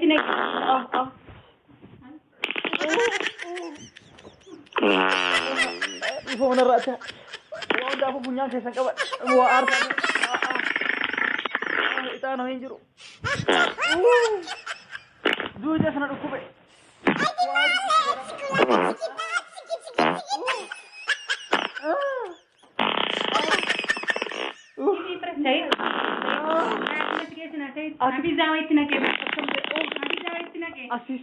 يتنك يفون الرأسة وأنا أبو بنيان كيسان كبر هو أرض إتانو هنجرو دوجة سنة ركوبة أسيس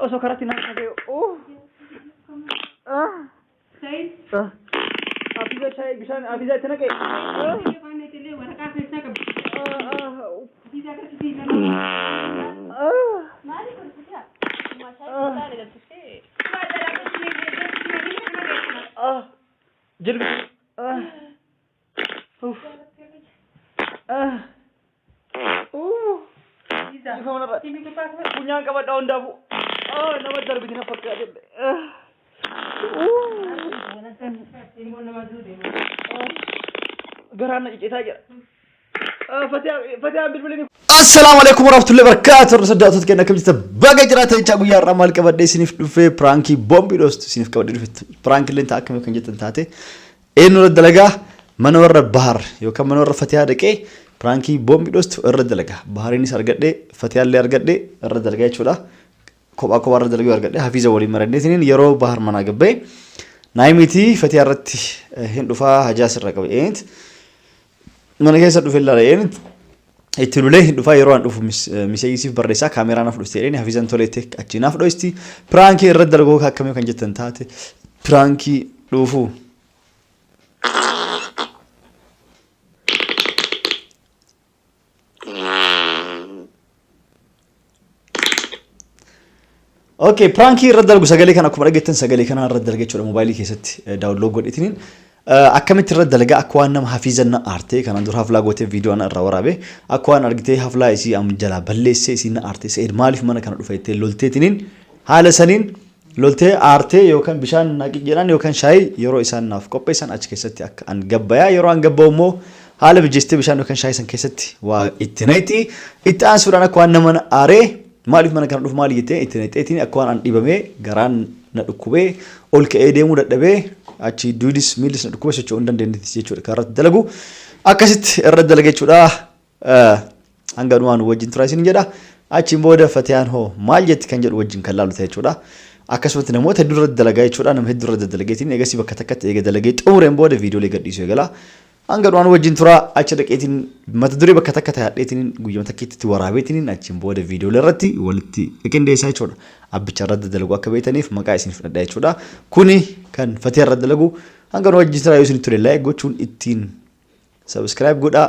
وسكرتنا كذا سيد أبيزا شاي بيشان أبيزا تناك جلب punya kawan daun dabu nama darbi dina pakai aja gerana kita aja Fatih ambil beli ni Assalamualaikum warahmatullahi wabarakatuh Rasadatu kena kami sebagai cerita cagu ya ramal kabade sinif dufe pranki bombi dost sinif kabade dufe pranki lenta akame kan jetan tate enu dalaga manor bahar yo kam manor Fatih adake pranki bombi dost dalaga baharini sargadde Fatih alle argadde dalaga chuda koba koba dalaga argadde hafiza wali marande sinin yero bahar mana gabbe naimiti Fatih arratti hindufa haja sirra kabe ent mana kesa dufe la ent itulule dufa yero an dufu misayisif barresa kamera na fudus tereni hafizan tolete achina fudosti pranki dalago hakame kan jetan tate pranki dufu Okay, pranki raddalgu sagale kana kuma dhageettan sagale kana raddalga jechuudha mobaayilii keessatti download godhitiniin akkamitti raddalga akka waan nama hafizanna aarte kana dur haflaa gootee viidiyoo ana irraa waraabe akka waan argitee haflaa isii am jala balleesse isii na aarte seed maaliif mana kana dhufeettee lolteetiniin haala saniin loltee aarte yookaan bishaan naqi jedhan yookaan shaayii yeroo isaan naaf qopheessan achi keessatti akka an gabbayaa yeroo an gabbaa'u immoo haala bijjeestee bishaan yookaan shaayii san keessatti waa itti nayti itti aansuudhaan akka waan nama aaree Malif mana kan dhuf mali yete itneetiin akka waan an dhibame garaan na dhukkube ol ka'ee deemuu dadhabe achi duudis miilis na dhukkube socho'uu hin dandeenyetti jechuudha karratti dalagu akkasitti irra dalaga jechuudha hanga nuwaan wajjin turaa isin jedha achi booda Fatiyaan hoo maal jetti kan jedhu wajjin kan laalu ta'e jechuudha akkasumatti namoota hedduu dalagaa jechuudha nama hedduu dalageetiin eegasii bakka takkatti eega dalagee xumureen booda viidiyoolee gadhiisuu eegala hanga nuwaan wajjin turaa achi dhaqeetiin mata duree bakka takka taa'eetiin guyyama takkiitti waraabeetiin achiin booda viidiyoolee irratti walitti qindeessaa jechuudha abbicha irra dalagu akka beekaniif maqaa isin fudhadhaa jechuudha kuni kan Fatiyaan irra dalagu hanga nuwaan wajjin turaa yoo isin tole like gochuun ittiin subscribe godhaa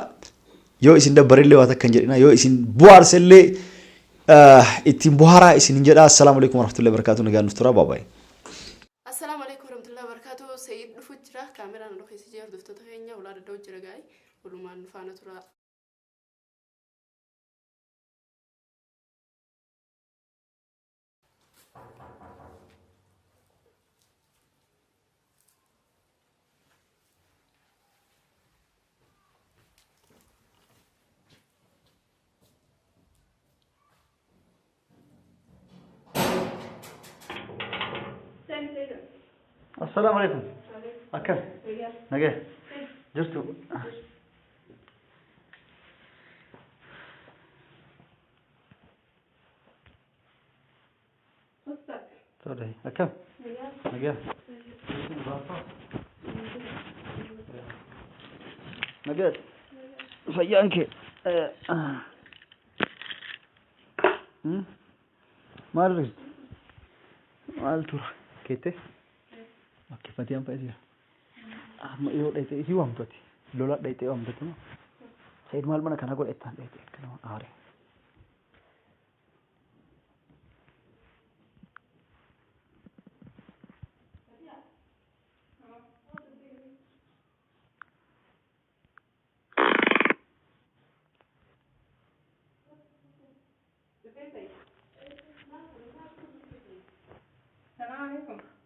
yoo isin dabbarillee waa takkan jedhina yoo isin bu'aarsellee ittiin bu'aaraa isin jedha assalamu alaykum warahmatullahi wabarakatuh nagaan nuftura bye Assalamu alaikum warahmatullahi wabarakatuh. Sayyid Dufujra kamera na dhufee sijaa duftoota keenya walaada da'u jira gaa'e walumaan faana tura. Assalamu alaikum akkam nagee jirtu Sorry akkam nagee nagee fayyaanke maal tura kete Oke, Fatiyaan fa'iidha. Amma yoo dhaytee isii waamtoti. Lola dhaytee waamtoti moo? Sayyid maal mana kana godhettaan dhaytee akka nama aare.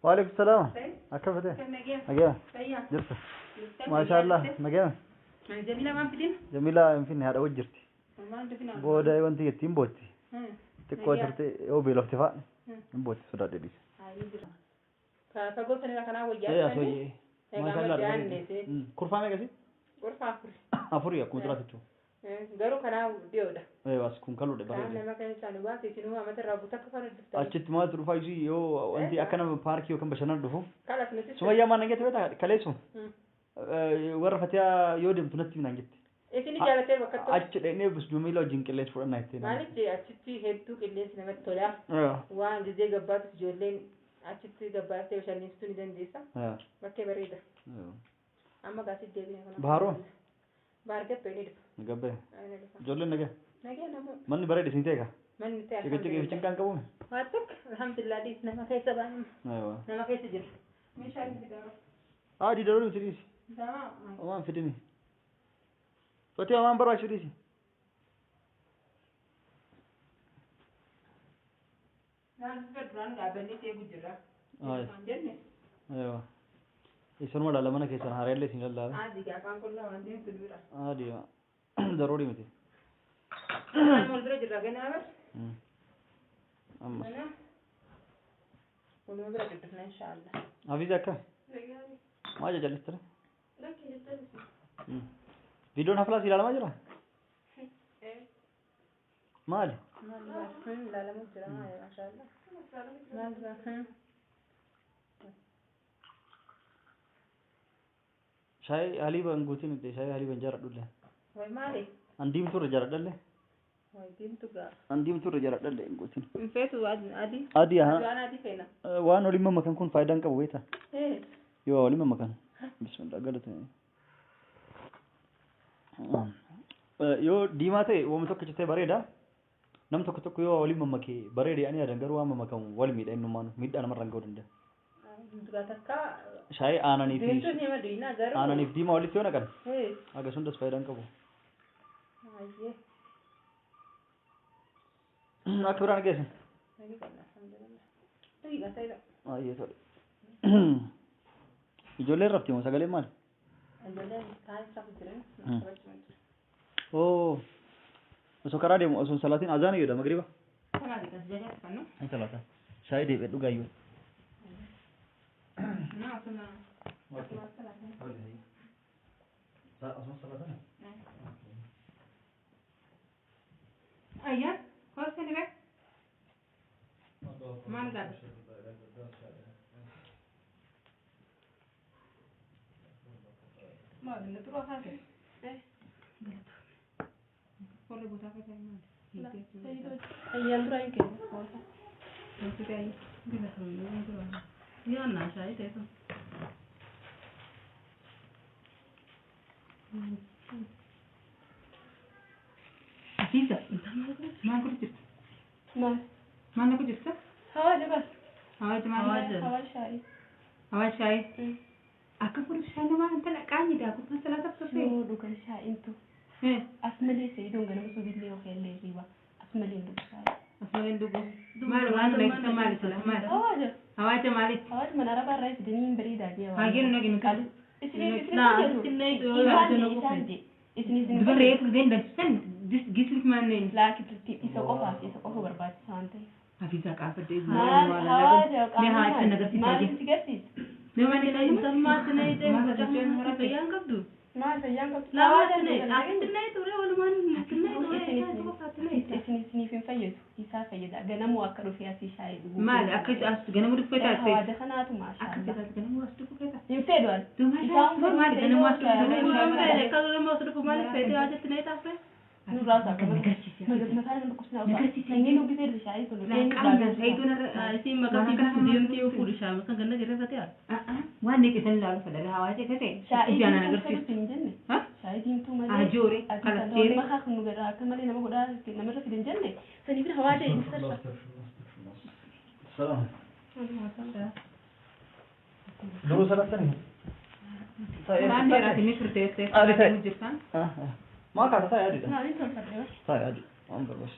وعليكم السلام أكيف ده؟ أجا جرت ما شاء الله نجا جميلة ما بدين جميلة يمكن هذا وجرتي بودا يوانتي يتيم بوتي xiqqoo turte yoo beelofte fa'a booti sodaadhe dhiise. Fagoo sanirraa kanaa wayyaa. Asooyyee. Kurfaa meeqasi? Kurfaa afuri. Afurii akkuma duraati jechuudha. Garuu kanaa dhiyoodha. As kun kalluudha bareeda. Nama kan isaan baase isinuu amata irraa buta akka fara dhuftan. Achitti maal dhufaa ishii yoo wanti akka nama paarkii yookaan bashannana dhufu. Kalas nuti. Sumayyaa maal nangeetti beektaa kaleessu. Warra fatiyaa yoo deemtu natti naan jette. Isin jaalatee bakka tokko. Achi dhaqnee bisduumii wajjin qilleensa fudhannaa itti. Maalichi achitti hedduu qilleensi namatti tola. Waan gizee gabbaatus ijoolleen achitti gabbaattee bashannansiisuu ni dandeessa. Bakkee bareeda. Amma gaasitti deebiin kana. Baharoo. Bahar gabbee ni dhufa. Gabbee. Ijoolleen nagee. Nagee namoo. Manni bareeda isin ta'e kaa. Manni ta'e. Ciqiciqii fi cinqaan qabu. Waa tokko alhamdulillah dhiis nama keessa baanuma. Nama keessa jira. Meeshaaleen sigaaraa. Diidaroo nuti dhiisi. Waan fidini. Fatih waan barbaachisu dhiisi. Naan duraan dhaabbanni eegu jira. Jenne. Isanuma laala mana keessan haaraallee isin lallaala. Adii gaafaan qullaa waan deemtu dura. Adii daroodhi miti. Namoonni dura jirra ganaa bar. Amma. Kunuma bira duddufna inshaallah. Hafiiza akka? Maa jajallistire? Viidiyoon haflaa si ilaalamaa jira? Maali? Ilaalamaa jira maashaallah. Maal jira? Shaayii haliiban guutiin itti shaayii haliiban jaaradhulle. Way maali? Andiimtuu irra jaaradhalle. Way diimtu gaa. Andiimtuu irra jaaradhalle guutiin. Feetu adii. Adii haa. Waan adii feena. Waan waliin mammakan kun faayidaan qabu beektaa? Yoo waliin mammakan. Bismillah galatee. Yoo diimaa ta'e waan tokko jettee bareeda. Nam tokko tokko yoo waliin mammakee bareeda yaani yaadan garuu waan mammakamu wal miidha innummaan miidhaa namarraan ga'uu danda'a. Shaayii aananiif diimaa walitti yoo naqan akkasumas faayidaan qabu. Akka biraan geessan. Ayyee tole. Ijoolleen rafti moo sagaleen maali? Ijoolleen kaan isaa jiran. Oo. Osoo karaa deemu osoo salaatiin azaan jedha magriba. Kanaaf itti jajaatu kan nu. Ani salaata. Shaayii deebi'ee dhugaayyuu. Naa osuma. Ayah, kau sini be? Mana gak? Mana ini terus apa? Boleh buat apa saya mana? Ayah terus ini ke? Nanti kayak bila sebelum itu lah. Ya nasi itu. Afiza, mana kau cerita? Mana kau cerita? Hawa juga. Hawa cuma Hawa syai. Hawa syai. Aku pun syai nama hantar nak kani dah. Aku pun salah tak sesuai. Yo dukan syai itu. Asmali saya dong gana musuh video kelle riba. Asmali itu syai. Asmali itu. Malu mana baik sama malu salah malu. Hawa aja. Hawa aja malu. Hawa cuma nara barai sedini beri dah dia. Hagian nak ini kali. Isini Dua rate then that's sen. This gislik man name. Laki isa kofa berbahasa santai. Hafiza ka apa deh? Hawa aja. Ni hawa cina negeri Mari tigasis. Ni mana ni sama cina itu macam yang kapdu. Nah, yang kau Lawa cina. Aku cina itu orang mana? Cina itu. Isini fin fayyadu. Isa fayyada. Gana mu akaru fi asi shayi. Mal, aku gana mu dukku ta sai. Hawa da kana tu masha. Aku gana mu wasu dukku ta. In fedwan. Tu masha. Mal, gana mu wasu dukku. Kalau mu wasu dukku mal fedi aja cina itu apa? Nu rasa kan negasi. Negasi kusna. Negasi ini nu bisa shayi tu. Itu na si magasi kan diam tiu full shayi. Kan gana jere fati ya. Wan ni kisan lalu pada hawa aja kete. Shayi jangan negasi. Hah? Shayi tim tu mali. Ajore. Kalau Jadi maka kunu gara kan mali nama goda nama rasa din janne. Sani bir hawa aja ini sarfa. Salam. Dulu salat tani. Mana dia ini kerja Ada saya. Mujurkan? Maa kata saya ada. Nah, ini sarfa dia. Saya ada. Am bagus.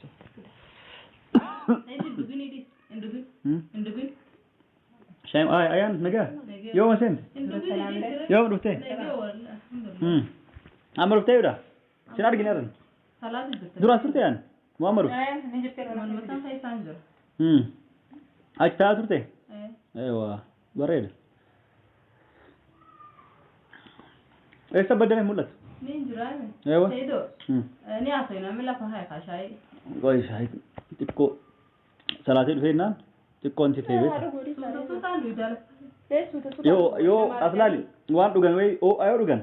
Ini dugin ini. Dugin. Syam ayan naga. Yo masin. Yo rufte. Amar rufte udah. Sinar gini kan. Salah itu. Duran surte an. Muhammadu. Ni jirtee Matan Faisal jira. Achi taa'aa turte? Eewwa bareeda. Eessa baddamee mul'atu? Ni jira. Eewwa. Seedo. Ni asoo namni lafa haa kaashaayee. Qoy shaayii xiqqoo salaatee dhufee naan xiqqoo inti ta'e beekta. Suutaan duudala. Yoo as laali waan dhugan wayi ayoo dhugan.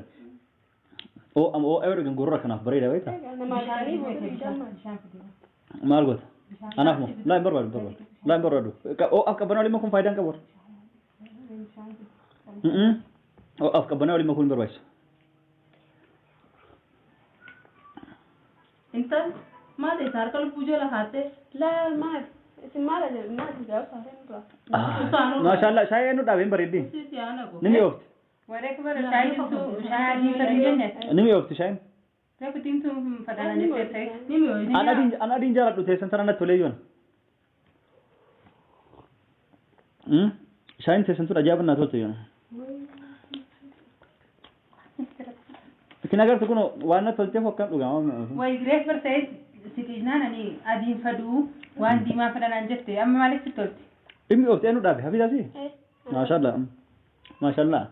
Ayoo dhugan gurra kanaaf bareeda beekta. Maal goota? Anaaf moo? Laa hin barbaadu. Laa hin barbaadu. Qabbanaa waliin kun faayidaan qabu. Qabbanaa waliin kun hin barbaachisu. Intal maal isaar kalau puja lah hati. Laal maal isin maal jawab saareen dura. Maashaallah shaayii nu dhaabeen bareeddi. Sisi anak ko. Nimi oofti. Waree kubara shaayiin tu shaayii fadii jenne. Nimi oofti shaayiin. Reefutiin tu fadana ni teessee. Ni mi oi. Ana adiin jaaladhu teessan sana natti tolee yoon. Shaayiin teessan tu ajaa'iba naa tolte yoon. Kina agartu kun waan na tolteef akkam dhugaa. Way Grace Barsee sikiinaan ani adiin faduu waan diimaa fadhanaan jette amma maaliif si tolti? Dhimmi oofti eenyu dhaabe hafiidhaasi? Maashaallah. Maashaallah.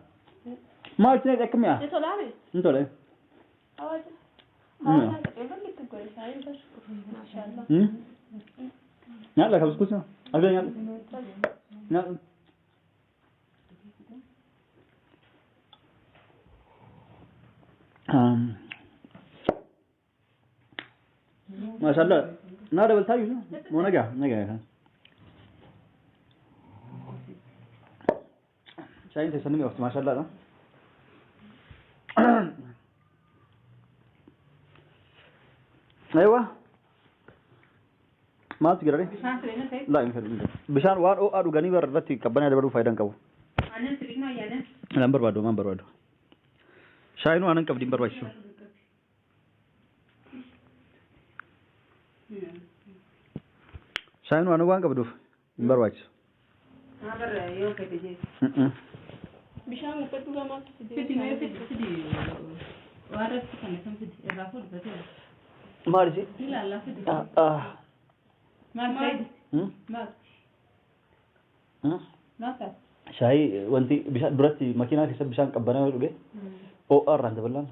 Maal isin akkamiyaa? Ni tolaame? Ni tole. Hawaasa. Maashaallah. Nyaata kabus kuusa. Abdii nyaata. Nyaata. Maashaallah. Naa dabaltaa jiru moo nagaa kan. Shaayiin teessan nimi oofti maashaallah. Aywa. Maaltu jira ree? Bishaan siree na ta'e? Laa hin fedhu. Bishaan waan ho'aa dhuganii irratti qabbanaa dabaluu faayidaan qabu. Aannan siree noo yaadan? Laan barbaadu. Shaayiin waan hin qabdi hin barbaachisu. Shaayiin waan qabduuf hin barbaachisu. Agarra yoo fedhe jee. Bishaan uffatu gamaatti fidee. Fidi waan irratti kan isaan fidi irraa fuudhatee. Maal isi? Ilaallaa fidi. Maal ta'e? Maal? Maal ta'e? Shaayii wanti bishaan duratti makiinaa keessatti bishaan qabbanaa dhuge ho'aa irraan dabalaan.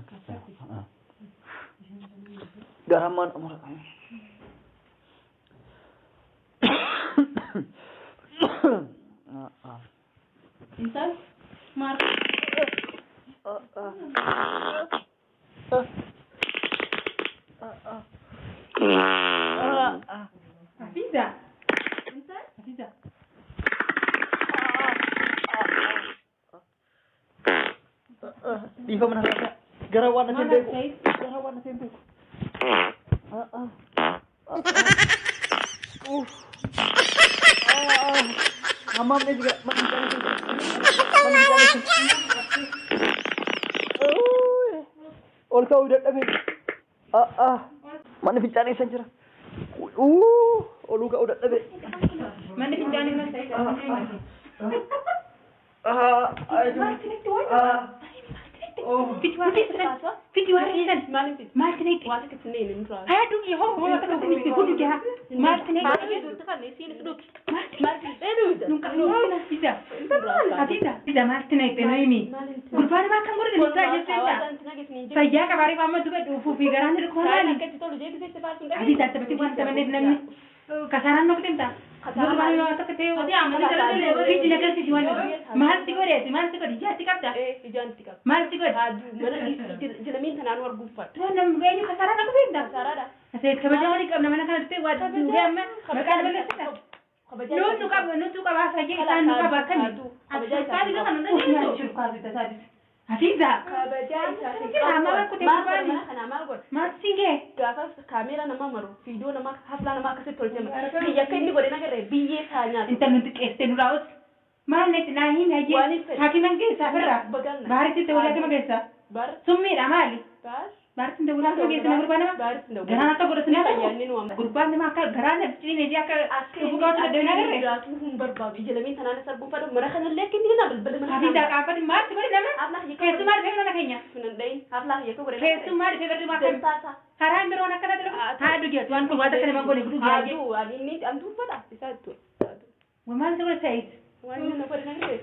Garammaan amara. Intal? Mar. Hafiza. Intal? Hafiza. Dhiifa mana isaa gara waan na beeku. Gara waan na beeku. Hamam ni juga Ol kau udah tapi mana bicara ni saja. Ol kau udah tapi. Mana bicara ni mas saya. Video kan Martin wala ka tinin nro ha dugi ho wala ka tinin ki kudu ya Martin du kan ni sin du Martin du nunca no Atida Martin ay tenaymi gurbaan ma kan gurdi ni sa yesa sayya ka bari ma du du fu fi garan ni ko nani ka titolu je se partin Atida tabati wan tamane namni kasaran no kenta gurbaan yo ta kete odi amali jale ki ni ka si wan mal ti gore jati kapta janti kap mal ti gore jelamin tanan war gufat tanam gani kasaran ko benda sarada ase kabajani kam namana kan te wad duga amma makan balata nutu ka ba sa je kan nuka ba kan kabajani kan nan ni ka ta sadi Hafiza kabajani ama ko te bani kana mal go mar singe gafa kamera na mamaro video na mak hafla na mak se tolte ma ya kai ni gore na gare biye tanya internet ke este nuraus mal net na hi na je hakiman ke safara bahar ti te wala ke magesa bar summi ramali bar بارت ندور على كيس نقول بنا جرانا تقول سنة قربان ما كان جرانا بتجيني جاك بقول تدينا غير هم برباب يجلمين ثنا نسربوا فدم مرخنا لكن هنا بالبلد من هذه ذاك عبد ما تقول لنا كيس ما في ولا كينيا سندين الله يكبر كيس ما في ولا ما كان هراي مرونا كذا دلو هادو جت وان كل واحد كلمة قولي بدو جاي هادو أني أنتم فدا تساعدوا وما نقول سعيد وين نقول نعيش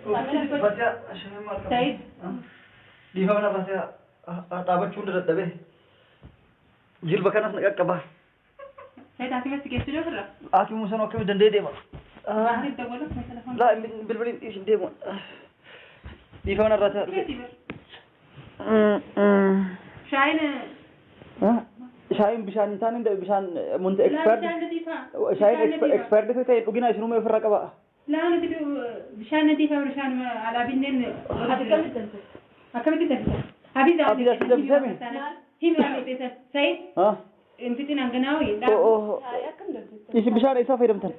سعيد دي هنا بس تابع شو ندرت تبه جيل بكرة نسنك كبار سعيد أكيد بس كيس تلو فرا أكيد موسى نوكي بدن دي ما واحد تقوله مثلا لا بالبلي إيش دي ما دي هنا رأسها شاين شاين بشان إنسان ده بشان منت إكسبرت شاين إكسبرت ده تيجي لقينا شنو ما يفرق بقى لا أنا تبي بشان نديفها بشان على بينين أكمل تنسى أبي ذا تسمي هي ما بيتها سعيد أنت تنانغناوي لا إيش بشان إيش فايدة مثلا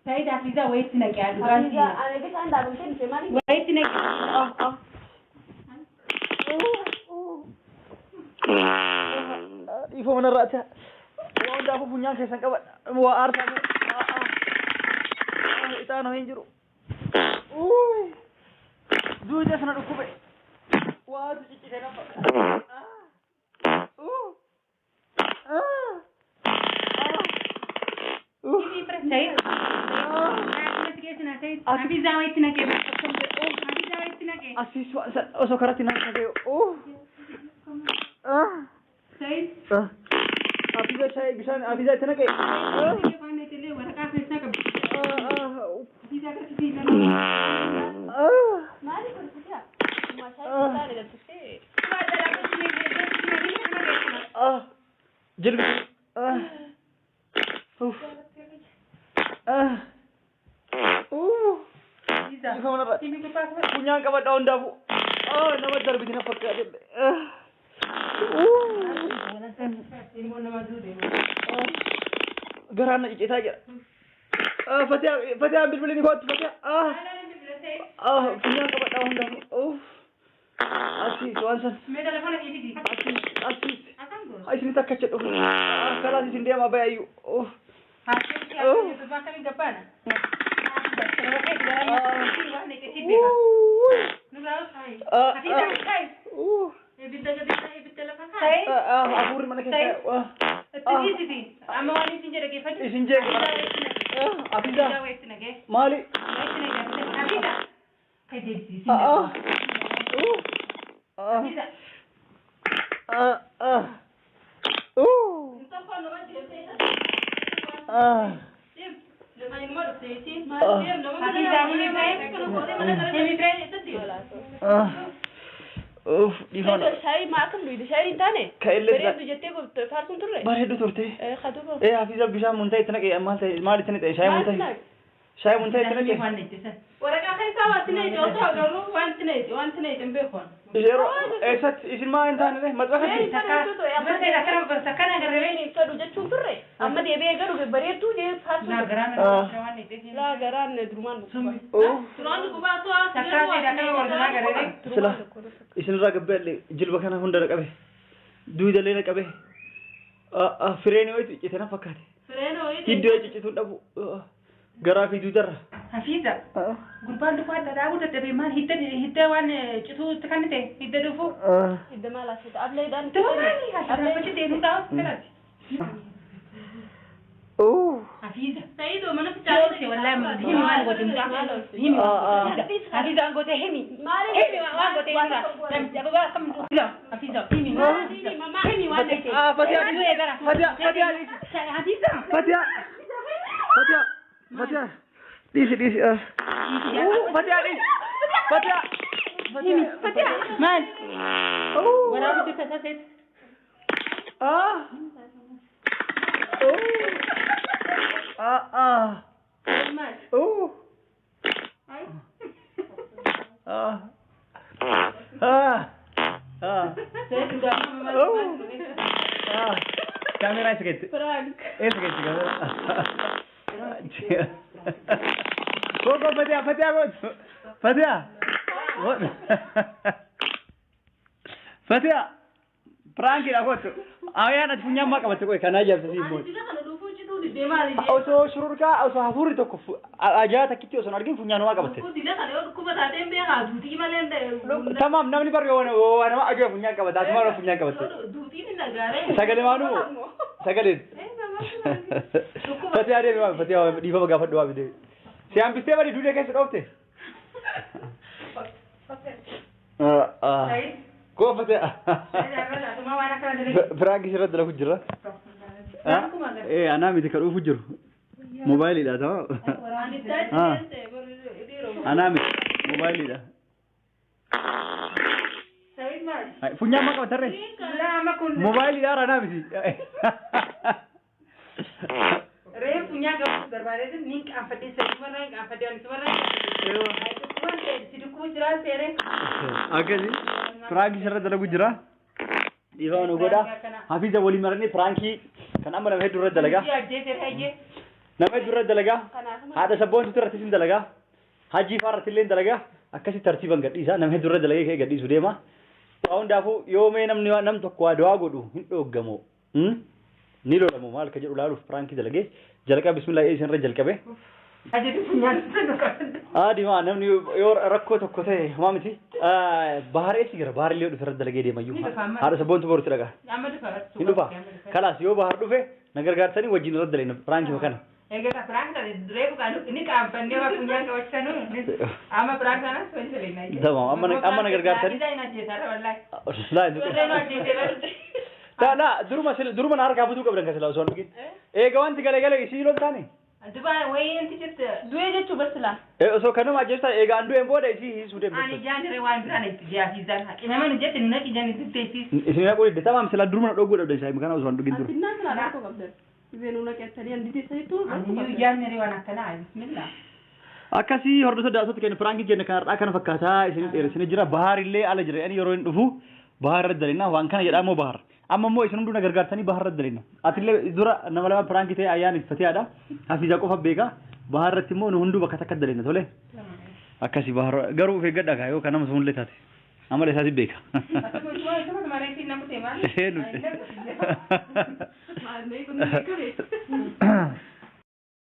سعيد أبي ذا ويتنا كأنه أنا بس عندي أبغى نسمع سمعني ويتنا إيفو من الرأسة وأنا دافع بنيان كيسان كبر وأرسل إتانا هينجرو دو جسنا ركوبه واد جيجي كنا سعيد أبي ذا ويتنا كأنه أسيس وسكرتنا كذا سعيد أبي ذا شيء بيشان أبي ذا تنا كذا جلب punya kawan daun dabu nama darbi dina pakai ada gerana itu saja Fatia ambil beli ni buat Fatia punya kawan daun dabu asyik tuansan asyik ay sini tak kacet kalau di sini dia mau bayar you Abur mana kita? Isinje. Afiza. Mali. Di mana? Saya makan dulu. Saya intane. Beri tu jete ko farsun turre. Baredu turte. Khadu ko. Hafiza bisa muntai itna ke amal tai mali tane tai saya muntai itna ke. Orang kan sawa tine jo to garu wan tine tembe kon. Zero. Esat isin ma intane ne madrasa di. Berte rakara bersakana garre ni kadu jetu turre. Amma de be garu beri tu je farsun. la garana La garana druman. Turan ko ba to sakana rakara wala garre Sila. Isin raga belle jilba kana hundara kabe. Duida lena kabe. Fireni oitu itena fakati. Hiddo citu dabu. Garafi dudara. Hafiza. Gurban du fata da wuta tabe man hitta wan citu takanite hidda du fu. Hidda mala sita ablay dan. Tawani hafiza bace te nu da kanati. Hafiza. Saido mana fitare ce wallahi mun himi ma go tinta. Himi. Hafiza go te himi. Himi wa go te himi. Dam jago ba kam du. Hafiza himi. Mama himi wa te. Fatia. Hafiza. Fatia. Disi. Fatia. Himi. Fatia. Man. Wala bu te saset. Man. Kamera sakit. Prank. Sakit kamera. Go Fatia. What? Fatia. Prank ila kotu. Ayana punya mak apa tu kau kan aja sih pun. Auto sururka auto hafuri to kufu. Aja tak kita usah nargin punya nama apa tu. Tamam namni baru wana mak aja punya apa tu. Semua punya apa tu. Sagale manu. Sagale. Pasti ada memang pasti di bawah gafat dua video. Siapa pasti ada di dunia kan sudah okey. Kau pasti. Prank sirat dalam hujur. Anak mesti kalau hujur. Mobile ini dah. Anak mesti mobile ini dah. Punya mak apa terus? Mobile ini dah anak mesti. Rem punya kau berbalik tu link apa di semua apa di semua Oke sih, Prank sirat dalam hujur. Iwan ugoda, Hafiza wali marani Pranki, kan amma namanya durrat dalaga. Namanya durrat dalaga. Ada sabun itu ratisin dalaga. Haji Farah tilin dalaga. Akasi tertiban gadis, namanya durrat dalaga kayak gadis sudah mah. Tahun dafu, yo me nam to kuah doa godu, hindo gamo. Nilo lamu mal kerja ularu Pranki dalaga. Jalka Bismillah isin jalka be. Di mana ni yor rakko to kote mamiti bahar esi gara bahar liyo dufer dalage de mayu har sabon to borti daga hindu pa kalas yo bahar dufe nagar gar tani wajin rad dalena prank makana ega prank da drebu kanu ini kampanye wa punya ka wachanu ama prank na so selena tamam amma nagar gar tani dai na je sara wallahi la la duruma nar ka budu kabran ka sala so ngi ega wanti gale isi lo tani Dubai way anti jette duwe jettu basla so kanu ma jesta ega andu en boda isi sude ani jandere wan brane tiya hizan ina man jette naki jani titti isina ko de tamam sala duruma do godo de sai makana so andu gindur tinna kala ko gabder ibenuna ke tari andi sai to ani jandere wan akala bismillah akasi hordo da so tikene pranki jenne kan akan fakkata isin isin jira bahar ille ala jira ani yoro ndufu bahar dalina wan kan yada mo bahar amma mo isin ndu nagar gartani bahar dalina atille dura namala pranki te ayani fatiada hafiza ko fabeka bahar ratimo no hundu bakata kadalina tole akasi bahar garu fe gadda kayo kanam sun letati amale sasi beka mare tinna mutema